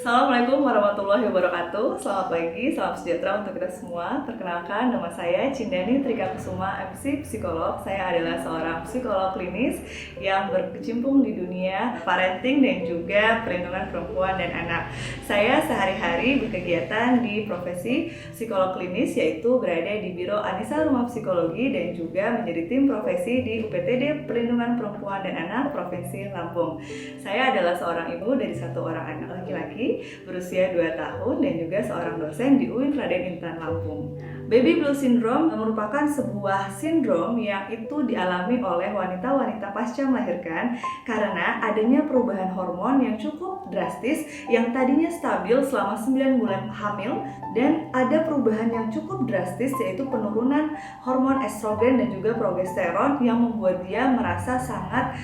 Assalamualaikum warahmatullahi wabarakatuh. Selamat pagi, salam sejahtera untuk kita semua. Perkenalkan, nama saya Cindani Trika Kusuma, MC Psikolog. Saya adalah seorang psikolog klinis yang berkecimpung di dunia parenting dan juga perlindungan perempuan dan anak. Saya sehari-hari berkegiatan di profesi psikolog klinis, yaitu berada di Biro Anissa Rumah Psikologi dan juga menjadi tim profesi di UPTD Perlindungan Perempuan dan Anak Provinsi Lampung. Saya adalah seorang ibu dari satu orang anak laki-laki berusia 2 tahun dan juga seorang dosen di UIN Raden Intan Lampung. Baby Blue Syndrome merupakan sebuah sindrom yang itu dialami oleh wanita-wanita pasca melahirkan karena adanya perubahan hormon yang cukup drastis yang tadinya stabil selama 9 bulan hamil dan ada perubahan yang cukup drastis yaitu penurunan hormon estrogen dan juga progesteron yang membuat dia merasa sangat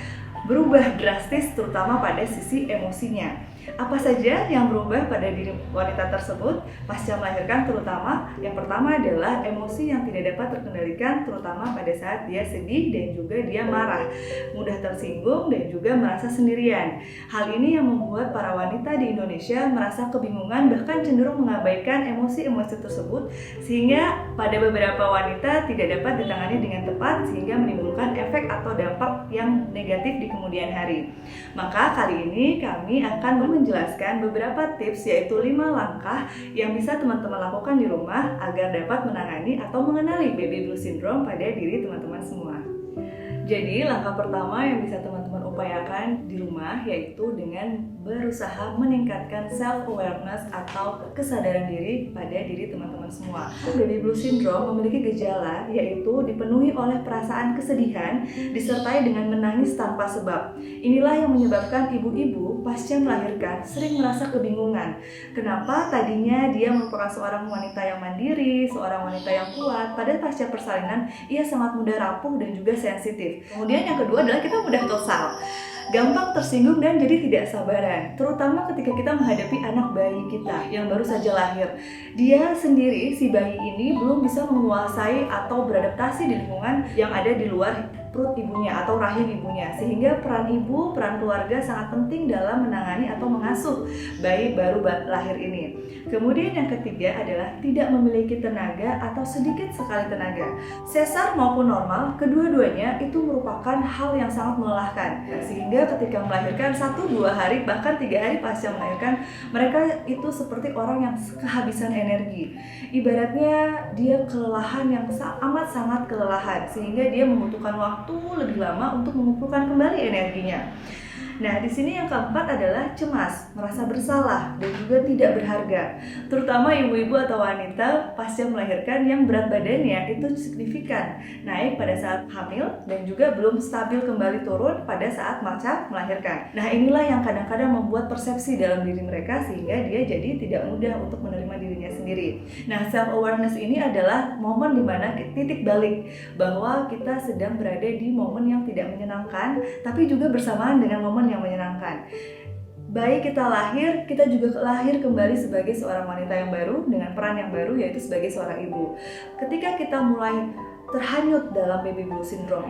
berubah drastis terutama pada sisi emosinya. Apa saja yang berubah pada diri wanita tersebut pasca melahirkan, terutama yang pertama adalah emosi yang tidak dapat terkendalikan, terutama pada saat dia sedih dan juga dia marah, mudah tersinggung dan juga merasa sendirian. Hal ini yang membuat para wanita di Indonesia merasa kebingungan, bahkan cenderung mengabaikan emosi-emosi tersebut, sehingga pada beberapa wanita tidak dapat ditangani dengan tepat sehingga menimbulkan efek atau dampak yang negatif di kemudian hari. Maka kali ini kami akan menjelaskan beberapa tips, yaitu 5 langkah yang bisa teman-teman lakukan di rumah agar dapat menangani atau mengenali Baby Blue Syndrome pada diri teman-teman semua. Jadi langkah pertama yang bisa teman-teman upayakan di rumah yaitu dengan berusaha meningkatkan self-awareness atau kesadaran diri pada diri teman-teman semua. Baby Blue Syndrome memiliki gejala yaitu dipenuhi oleh perasaan kesedihan disertai dengan menangis tanpa sebab. Inilah yang menyebabkan ibu-ibu pasca melahirkan sering merasa kebingungan. Kenapa tadinya dia merupakan seorang wanita yang mandiri, seorang wanita yang kuat, pada pasca persalinan ia sangat mudah rapuh dan juga sensitif. Kemudian yang kedua adalah kita mudah kesal, gampang tersinggung dan jadi tidak sabaran, terutama ketika kita menghadapi anak bayi kita yang baru saja lahir. Dia sendiri, si bayi ini belum bisa menguasai atau beradaptasi di lingkungan yang ada di luar perut ibunya atau rahim ibunya, sehingga peran ibu, peran keluarga sangat penting dalam menangani atau mengasuh bayi baru lahir ini. Kemudian yang ketiga adalah tidak memiliki tenaga atau sedikit sekali tenaga. Sesar maupun normal, kedua-duanya itu merupakan hal yang sangat melelahkan, sehingga ketika melahirkan 1-2 hari bahkan 3 hari pasca melahirkan, mereka itu seperti orang yang kehabisan energi. Ibaratnya dia kelelahan yang amat sangat kelelahan, sehingga dia membutuhkan waktu lebih lama untuk mengumpulkan kembali energinya. Nah, di sini yang keempat adalah cemas, merasa bersalah dan juga tidak berharga. Terutama ibu-ibu atau wanita pasca melahirkan yang berat badannya itu signifikan naik pada saat hamil dan juga belum stabil kembali turun pada saat pasca melahirkan. Nah, inilah yang kadang-kadang membuat persepsi dalam diri mereka sehingga dia jadi tidak mudah untuk menerima dirinya sendiri. Nah, self-awareness ini adalah momen dimana titik balik bahwa kita sedang berada di momen yang tidak menyenangkan, tapi juga bersamaan dengan momen yang menyenangkan. Baik kita lahir, kita juga lahir kembali sebagai seorang wanita yang baru dengan peran yang baru, yaitu sebagai seorang ibu. Ketika kita mulai terhanyut dalam Baby Blue Syndrome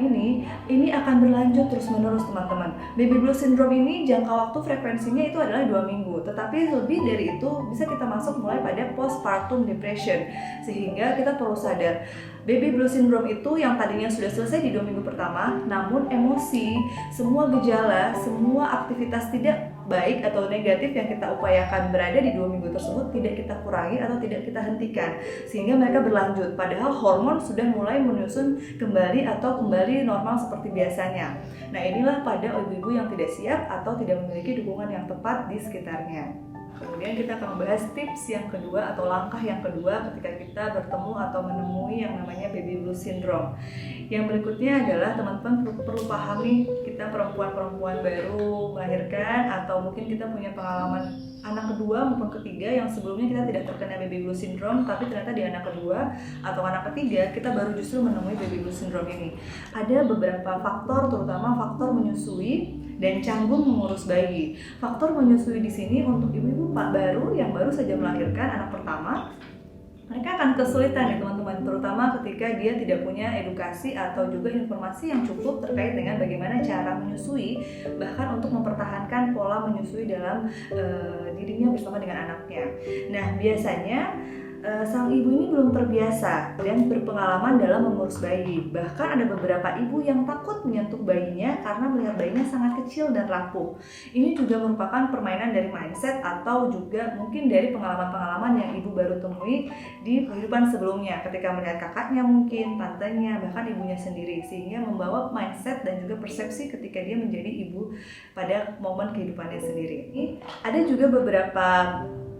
ini akan berlanjut terus-menerus teman-teman. Baby Blue Syndrome ini jangka waktu frekuensinya itu adalah 2 minggu, tetapi lebih dari itu bisa kita masuk mulai pada postpartum depression, sehingga kita perlu sadar Baby Blue Syndrome itu yang tadinya sudah selesai di 2 minggu pertama, namun emosi, semua gejala, semua aktivitas tidak baik atau negatif yang kita upayakan berada di 2 minggu tersebut tidak kita kurangi atau tidak kita hentikan, sehingga mereka berlanjut padahal hormon sudah mulai menyusun kembali atau kembali normal seperti biasanya. Nah, inilah pada ibu-ibu yang tidak siap atau tidak memiliki dukungan yang tepat di sekitarnya. Kemudian kita akan membahas tips yang kedua atau langkah yang kedua ketika kita bertemu atau menemui yang namanya Baby Blue Syndrome. Yang berikutnya adalah teman-teman perlu pahami, kita perempuan-perempuan baru melahirkan atau mungkin kita punya pengalaman anak kedua maupun ketiga yang sebelumnya kita tidak terkena Baby Blue Syndrome, tapi ternyata di anak kedua atau anak ketiga kita baru justru menemui Baby Blue Syndrome ini. Ada beberapa faktor, terutama faktor menyusui dan canggung mengurus bayi. Faktor menyusui di sini untuk ibu-ibu baru yang baru saja melahirkan anak pertama mereka akan kesulitan ya teman-teman, terutama ketika dia tidak punya edukasi atau juga informasi yang cukup terkait dengan bagaimana cara menyusui, bahkan untuk mempertahankan pola menyusui dalam dirinya bersama dengan anaknya. Nah, biasanya sang ibu ini belum terbiasa dan berpengalaman dalam mengurus bayi. Bahkan ada beberapa ibu yang takut menyentuh bayinya karena melihat bayinya sangat kecil dan rapuh. Ini juga merupakan permainan dari mindset atau juga mungkin dari pengalaman-pengalaman yang ibu baru temui di kehidupan sebelumnya ketika melihat kakaknya mungkin, tantenya, bahkan ibunya sendiri, sehingga membawa mindset dan juga persepsi ketika dia menjadi ibu pada momen kehidupannya sendiri. Ada juga beberapa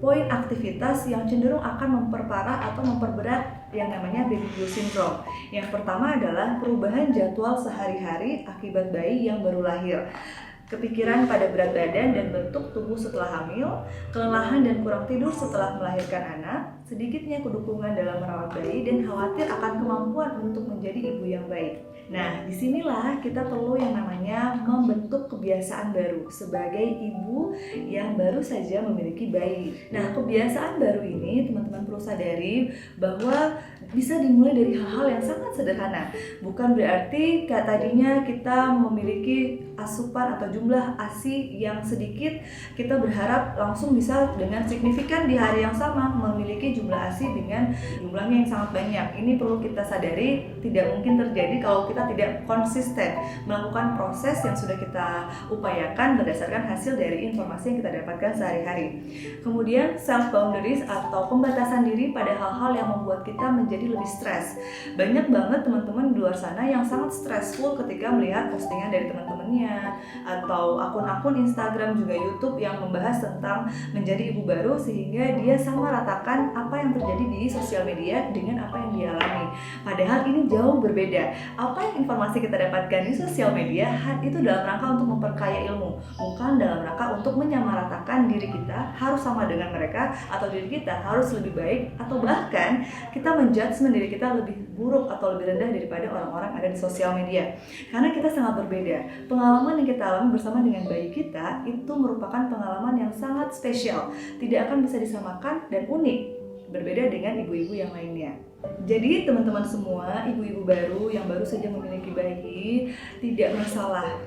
poin aktivitas yang cenderung akan memperparah atau memperberat yang namanya baby blues syndrome. Yang pertama adalah perubahan jadwal sehari-hari akibat bayi yang baru lahir. Kepikiran pada berat badan dan bentuk tubuh setelah hamil, kelelahan dan kurang tidur setelah melahirkan anak, sedikitnya kedukungan dalam merawat bayi, dan khawatir akan kemampuan untuk menjadi ibu yang baik. Nah, disinilah kita perlu yang namanya membentuk kebiasaan baru sebagai ibu yang baru saja memiliki bayi. Nah, kebiasaan baru ini teman-teman perlu sadari bahwa bisa dimulai dari hal-hal yang sangat sederhana. Bukan berarti tadinya kita memiliki asupan atau jumlah ASI yang sedikit, kita berharap langsung bisa dengan signifikan di hari yang sama memiliki jumlah ASI dengan jumlahnya yang sangat banyak. Ini perlu kita sadari, tidak mungkin terjadi kalau kita tidak konsisten melakukan proses yang sudah kita upayakan berdasarkan hasil dari informasi yang kita dapatkan sehari-hari. Kemudian self boundaries atau pembatasan diri pada hal-hal yang membuat kita menjadi lebih stres. Banyak banget teman-teman di luar sana yang sangat stressful ketika melihat postingan dari teman-temannya atau akun-akun Instagram juga YouTube yang membahas tentang menjadi ibu baru, sehingga dia sama ratakan apa yang terjadi di sosial media dengan apa yang dia alami. Padahal ini jauh berbeda. Apa yang informasi kita dapatkan di sosial media itu dalam rangka untuk memperkaya ilmu, bukan dalam rangka untuk menyamaratakan diri kita harus sama dengan mereka atau diri kita harus lebih baik, atau bahkan kita menjudgment diri kita lebih buruk atau lebih rendah daripada orang-orang ada di sosial media. Karena kita sangat berbeda. Pengalaman yang kita alami bersama dengan bayi kita itu merupakan pengalaman yang sangat spesial, tidak akan bisa disamakan dan unik, berbeda dengan ibu-ibu yang lainnya. Jadi teman-teman semua, ibu-ibu baru yang baru saja memiliki bayi, tidak masalah,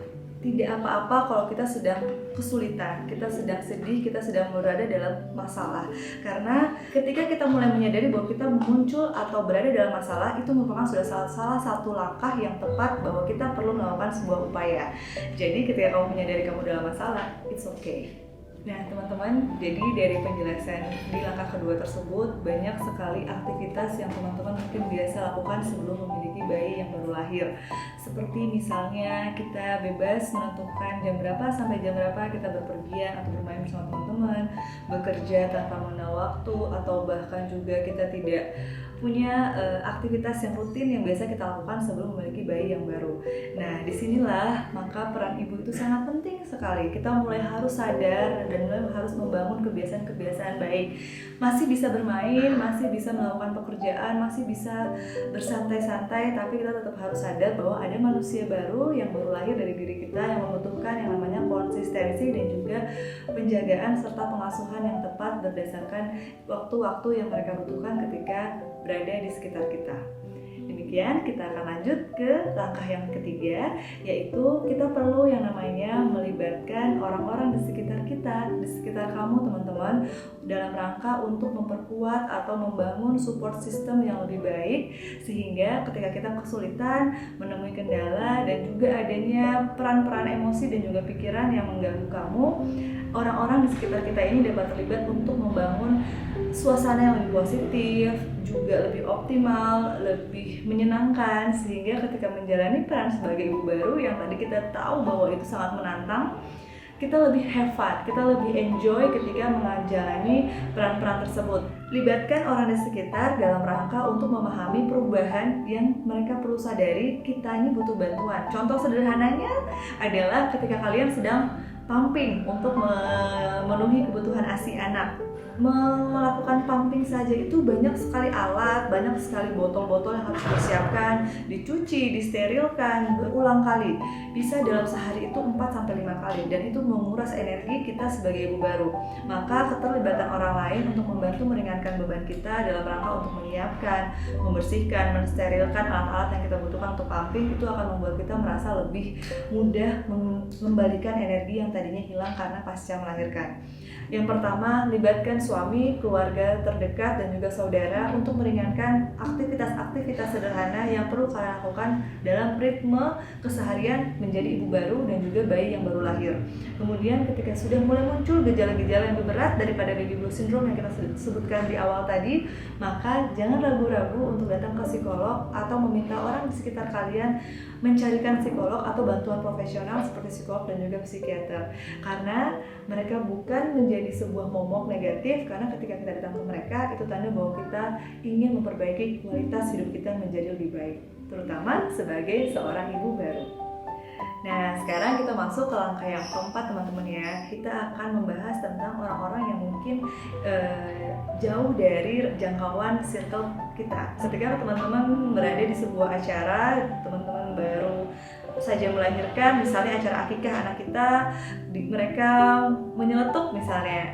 tidak apa-apa kalau kita sedang kesulitan, kita sedang sedih, kita sedang berada dalam masalah. Karena ketika kita mulai menyadari bahwa kita muncul atau berada dalam masalah, itu merupakan sudah salah satu langkah yang tepat bahwa kita perlu melakukan sebuah upaya. Jadi ketika kamu menyadari kamu dalam masalah, it's okay. Nah teman-teman, jadi dari penjelasan di langkah kedua tersebut, banyak sekali aktivitas yang teman-teman mungkin biasa lakukan sebelum memiliki bayi yang baru lahir. Seperti misalnya kita bebas menentukan jam berapa sampai jam berapa kita berpergian atau bermain bersama teman-teman, bekerja tanpa mengenal waktu, atau bahkan juga kita tidak punya aktivitas yang rutin yang biasa kita lakukan sebelum memiliki bayi yang baru. Nah, disinilah maka peran ibu itu sangat penting sekali. Kita mulai harus sadar dan mulai harus membangun kebiasaan-kebiasaan baik. Masih bisa bermain, masih bisa melakukan pekerjaan, masih bisa bersantai-santai, tapi kita tetap harus sadar bahwa ada manusia baru yang baru lahir dari diri kita yang membutuhkan yang namanya konsistensi dan juga penjagaan serta pengasuhan yang tepat berdasarkan waktu-waktu yang mereka butuhkan ketika berada di sekitar kita. Demikian, kita akan lanjut ke langkah yang ketiga, yaitu kita perlu yang namanya melibatkan orang-orang di sekitar kita, di sekitar kamu teman-teman, dalam rangka untuk memperkuat atau membangun support system yang lebih baik, sehingga ketika kita kesulitan, menemui kendala, dan juga adanya peran-peran emosi dan juga pikiran yang mengganggu kamu, orang-orang di sekitar kita ini dapat terlibat untuk membangun suasana yang lebih positif, juga lebih optimal, lebih menyenangkan, sehingga ketika menjalani peran sebagai ibu baru yang tadi kita tahu bahwa itu sangat menantang, kita lebih have fun, kita lebih enjoy ketika menjalani peran-peran tersebut. Libatkan orang di sekitar dalam rangka untuk memahami perubahan yang mereka perlu sadari, kita ini butuh bantuan. Contoh sederhananya adalah ketika kalian sedang pumping untuk memenuhi kebutuhan ASI anak. Melakukan pumping saja itu banyak sekali alat, banyak sekali botol-botol yang harus disiapkan, dicuci, disterilkan berulang kali. Bisa dalam sehari itu 4-5 kali, dan itu menguras energi kita sebagai ibu baru. Maka keterlibatan keterlibatan orang lain untuk membantu meringankan beban kita dalam rangka untuk menyiapkan, membersihkan, mensterilkan alat-alat yang kita butuhkan untuk pumping, itu akan membuat kita merasa lebih mudah mengembalikan energi yang tadinya hilang karena pasca melahirkan. Yang pertama, libatkan suami, keluarga terdekat, dan juga saudara untuk meringankan aktivitas-aktivitas sederhana yang perlu kalian lakukan dalam ritme keseharian menjadi ibu baru dan juga bayi yang baru lahir. Kemudian ketika sudah mulai muncul gejala-gejala yang lebih berat daripada baby blues syndrome yang kita sebutkan di awal tadi, maka jangan ragu-ragu untuk datang ke psikolog atau meminta orang di sekitar kalian mencarikan psikolog atau bantuan profesional seperti psikolog dan juga psikiater, karena mereka bukan menjadi sebuah momok negatif, karena ketika kita datang ke mereka itu tanda bahwa kita ingin memperbaiki kualitas hidup kita menjadi lebih baik, terutama sebagai seorang ibu baru. Nah, sekarang kita masuk ke langkah yang keempat, teman-teman ya. Kita akan membahas tentang orang-orang yang mungkin jauh dari jangkauan circle kita. Ketika teman-teman berada di sebuah acara, teman-teman baru saja melahirkan, misalnya acara akikah anak kita, mereka menyeletuk misalnya,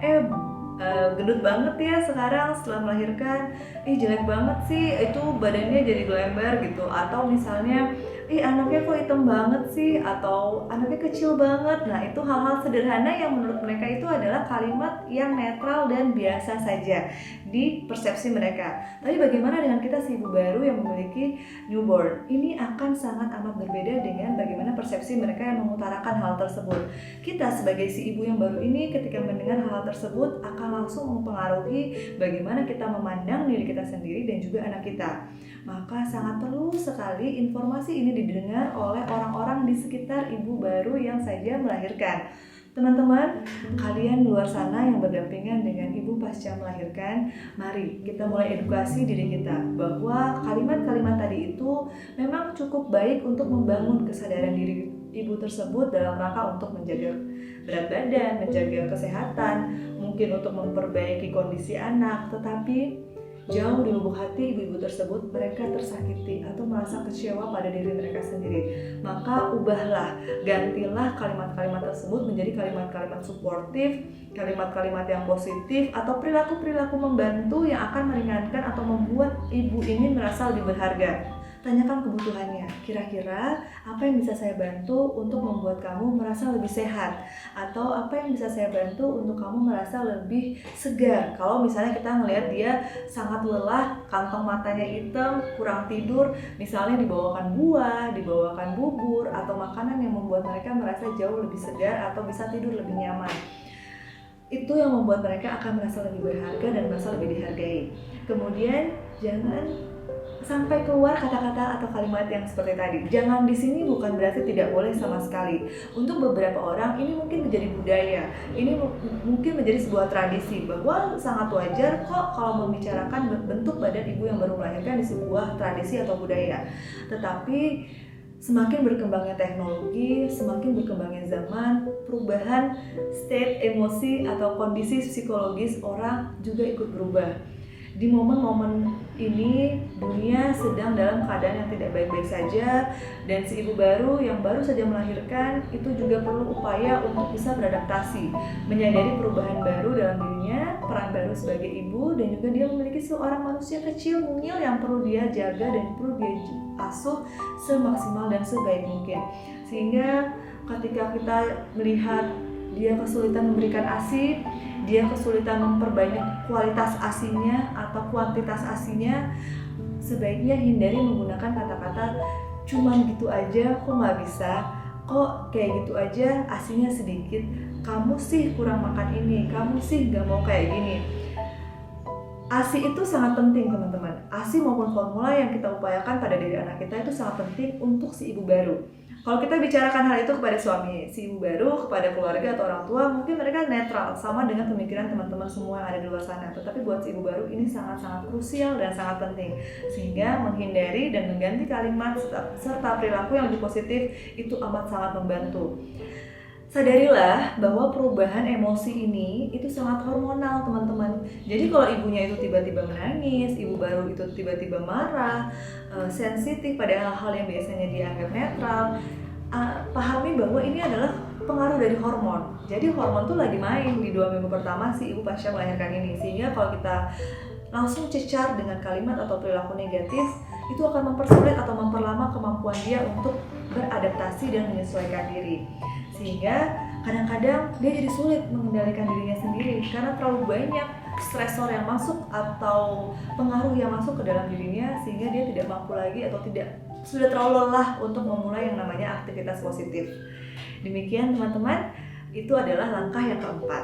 gendut banget ya sekarang setelah melahirkan, jelek banget sih, itu badannya jadi gelembar gitu, atau misalnya anaknya kok hitam banget sih, atau anaknya kecil banget. Nah, itu hal-hal sederhana yang menurut mereka itu adalah kalimat yang netral dan biasa saja di persepsi mereka. Tapi bagaimana dengan kita si ibu baru yang memiliki newborn? Ini akan sangat amat berbeda dengan bagaimana persepsi mereka yang mengutarakan hal tersebut. Kita sebagai si ibu yang baru ini ketika mendengar hal tersebut akan langsung mempengaruhi bagaimana kita memandang diri kita sendiri dan juga anak kita. Maka sangat perlu sekali informasi ini didengar oleh orang-orang di sekitar ibu baru yang saja melahirkan. Teman-teman, kalian luar sana yang berdampingan dengan ibu pasca melahirkan, mari kita mulai edukasi diri kita bahwa kalimat-kalimat tadi itu memang cukup baik untuk membangun kesadaran diri ibu tersebut dalam rangka untuk menjaga berat badan, menjaga kesehatan, mungkin untuk memperbaiki kondisi anak, tetapi jauh di lubuk hati ibu-ibu tersebut mereka tersakiti atau merasa kecewa pada diri mereka sendiri. Maka ubahlah, gantilah kalimat-kalimat tersebut menjadi kalimat-kalimat suportif, kalimat-kalimat yang positif, atau perilaku-perilaku membantu yang akan meringankan atau membuat ibu ini merasa lebih berharga. Tanyakan kebutuhannya, kira-kira apa yang bisa saya bantu untuk membuat kamu merasa lebih sehat, atau apa yang bisa saya bantu untuk kamu merasa lebih segar. Kalau misalnya kita melihat dia sangat lelah, kantong matanya hitam, kurang tidur, misalnya dibawakan buah, dibawakan bubur, atau makanan yang membuat mereka merasa jauh lebih segar atau bisa tidur lebih nyaman. Itu yang membuat mereka akan merasa lebih berharga dan merasa lebih dihargai. Kemudian jangan sampai keluar kata-kata atau kalimat yang seperti tadi. Jangan di sini bukan berarti tidak boleh sama sekali. Untuk beberapa orang ini mungkin menjadi budaya. Ini mungkin menjadi sebuah tradisi bahwa sangat wajar kok kalau membicarakan bentuk badan ibu yang baru melahirkan di sebuah tradisi atau budaya. Tetapi semakin berkembangnya teknologi, semakin berkembangnya zaman, perubahan state emosi atau kondisi psikologis orang juga ikut berubah. Di momen-momen ini dunia sedang dalam keadaan yang tidak baik-baik saja, dan si ibu baru yang baru saja melahirkan itu juga perlu upaya untuk bisa beradaptasi, menyadari perubahan baru dalam dirinya, peran baru sebagai ibu, dan juga dia memiliki seorang manusia kecil mungil yang perlu dia jaga dan perlu dia asuh semaksimal dan sebaik mungkin. Sehingga ketika kita melihat dia kesulitan memberikan ASI, dia kesulitan memperbanyak kualitas ASINya atau kuantitas ASINya, sebaiknya hindari menggunakan kata-kata cuman gitu aja, kok nggak bisa, kok kayak gitu aja ASINya sedikit, kamu sih kurang makan ini, kamu sih nggak mau kayak gini. ASI itu sangat penting teman-teman. ASI maupun formula yang kita upayakan pada diri anak kita itu sangat penting untuk si ibu baru. Kalau kita bicarakan hal itu kepada suami, si ibu baru, kepada keluarga atau orang tua, mungkin mereka netral, sama dengan pemikiran teman-teman semua yang ada di luar sana. Tetapi buat si ibu baru ini sangat-sangat krusial dan sangat penting. Sehingga menghindari dan mengganti kalimat serta perilaku yang lebih positif itu amat sangat membantu. Sadarilah bahwa perubahan emosi ini itu sangat hormonal teman-teman. Jadi kalau ibunya itu tiba-tiba menangis, ibu baru itu tiba-tiba marah, sensitif pada hal-hal yang biasanya dianggap netral, pahami bahwa ini adalah pengaruh dari hormon. Jadi hormon tuh lagi main di 2 minggu pertama si ibu pasca melahirkan ini. Sehingga kalau kita langsung cecar dengan kalimat atau perilaku negatif, itu akan mempersulit atau memperlama kemampuan dia untuk beradaptasi dan menyesuaikan diri. Sehingga kadang-kadang dia jadi sulit mengendalikan dirinya sendiri karena terlalu banyak stresor yang masuk atau pengaruh yang masuk ke dalam dirinya, sehingga dia tidak mampu lagi atau sudah terlalu lelah untuk memulai yang namanya aktivitas positif. Demikian teman-teman, itu adalah langkah yang keempat.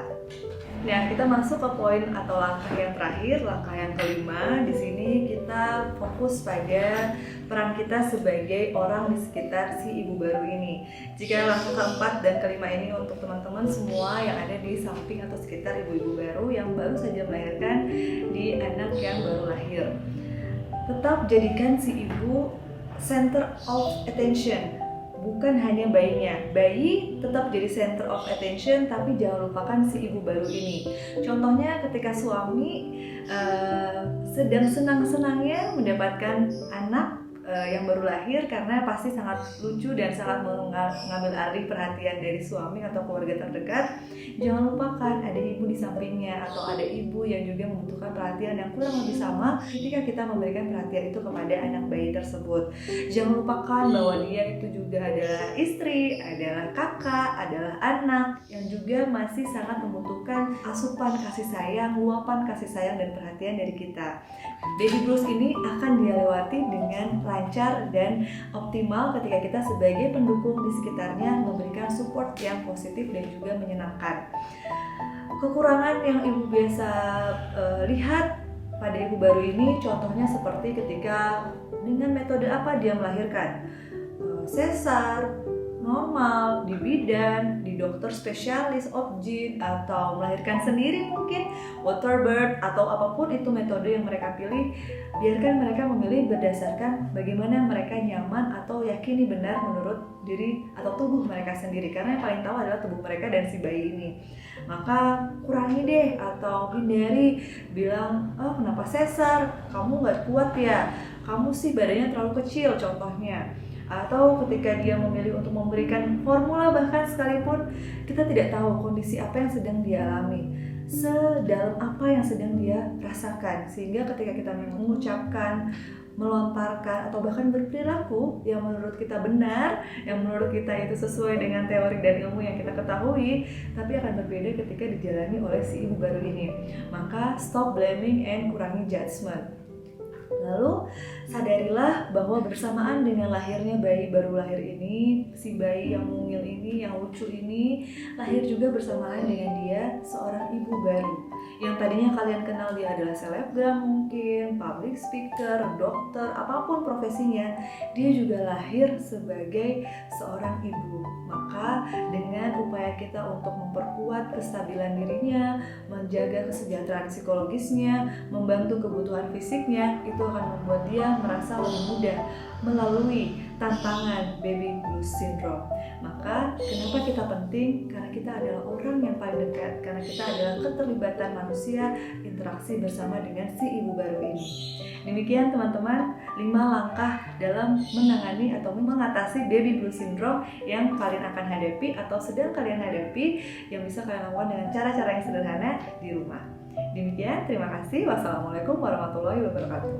Nah, kita masuk ke poin atau langkah yang terakhir, langkah yang kelima. Di sini kita fokus pada peran kita sebagai orang di sekitar si ibu baru ini. Jika langkah keempat dan kelima ini untuk teman-teman semua yang ada di samping atau sekitar ibu-ibu baru yang baru saja melahirkan di anak yang baru lahir. Tetap jadikan si ibu center of attention. Bukan hanya bayinya, bayi tetap jadi center of attention, tapi jangan lupakan si ibu baru ini. Contohnya ketika suami sedang senang-senangnya mendapatkan anak yang baru lahir, karena pasti sangat lucu dan sangat mengambil alih perhatian dari suami atau keluarga terdekat. Jangan lupakan ada ibu di sampingnya atau ada ibu yang juga membutuhkan perhatian yang kurang lebih sama ketika kita memberikan perhatian itu kepada anak bayi tersebut. Jangan lupakan bahwa dia itu juga adalah istri, adalah kakak, adalah anak yang juga masih sangat membutuhkan asupan kasih sayang, luapan kasih sayang dan perhatian dari kita. Baby blues ini akan dilewati dengan lancar dan optimal ketika kita sebagai pendukung di sekitarnya memberikan support yang positif dan juga menyenangkan. Kekurangan yang ibu biasa lihat pada ibu baru ini contohnya seperti ketika dengan metode apa dia melahirkan, sesar, normal, di bidan, di dokter spesialis obgyn, atau melahirkan sendiri mungkin, waterbirth, atau apapun itu metode yang mereka pilih. Biarkan mereka memilih berdasarkan bagaimana mereka nyaman atau yakini benar menurut diri atau tubuh mereka sendiri, karena yang paling tahu adalah tubuh mereka dan si bayi ini. Maka kurangi deh atau hindari bilang, oh kenapa sesar, kamu gak kuat ya, kamu sih badannya terlalu kecil contohnya. Atau ketika dia memilih untuk memberikan formula bahkan sekalipun, kita tidak tahu kondisi apa yang sedang dia alami, sedalam apa yang sedang dia rasakan. Sehingga ketika kita mengucapkan, melontarkan, atau bahkan berperilaku yang menurut kita benar, yang menurut kita itu sesuai dengan teori dan ilmu yang kita ketahui, tapi akan berbeda ketika dijalani oleh si ibu baru ini. Maka stop blaming and kurangi judgment. Lalu sadarilah bahwa bersamaan dengan lahirnya bayi baru lahir ini, si bayi yang mungil ini, yang lucu ini, lahir juga bersamaan dengan dia seorang ibu baru. Yang tadinya kalian kenal dia adalah selebgram mungkin, public speaker, dokter, apapun profesinya, dia juga lahir sebagai seorang ibu. Maka dengan upaya kita untuk memperkuat kestabilan dirinya, menjaga kesejahteraan psikologisnya, membantu kebutuhan fisiknya, itu akan membuat dia merasa lebih mudah melalui tantangan baby blues syndrome. Maka kenapa kita penting? Karena kita adalah orang yang paling dekat, karena kita adalah keterlibatan manusia interaksi bersama dengan si ibu baru ini. Demikian teman-teman, 5 langkah dalam menangani atau mengatasi baby blues syndrome yang kalian akan hadapi atau sedang kalian hadapi, yang bisa kalian lakukan dengan cara-cara yang sederhana di rumah. Demikian, terima kasih. Wassalamualaikum warahmatullahi wabarakatuh.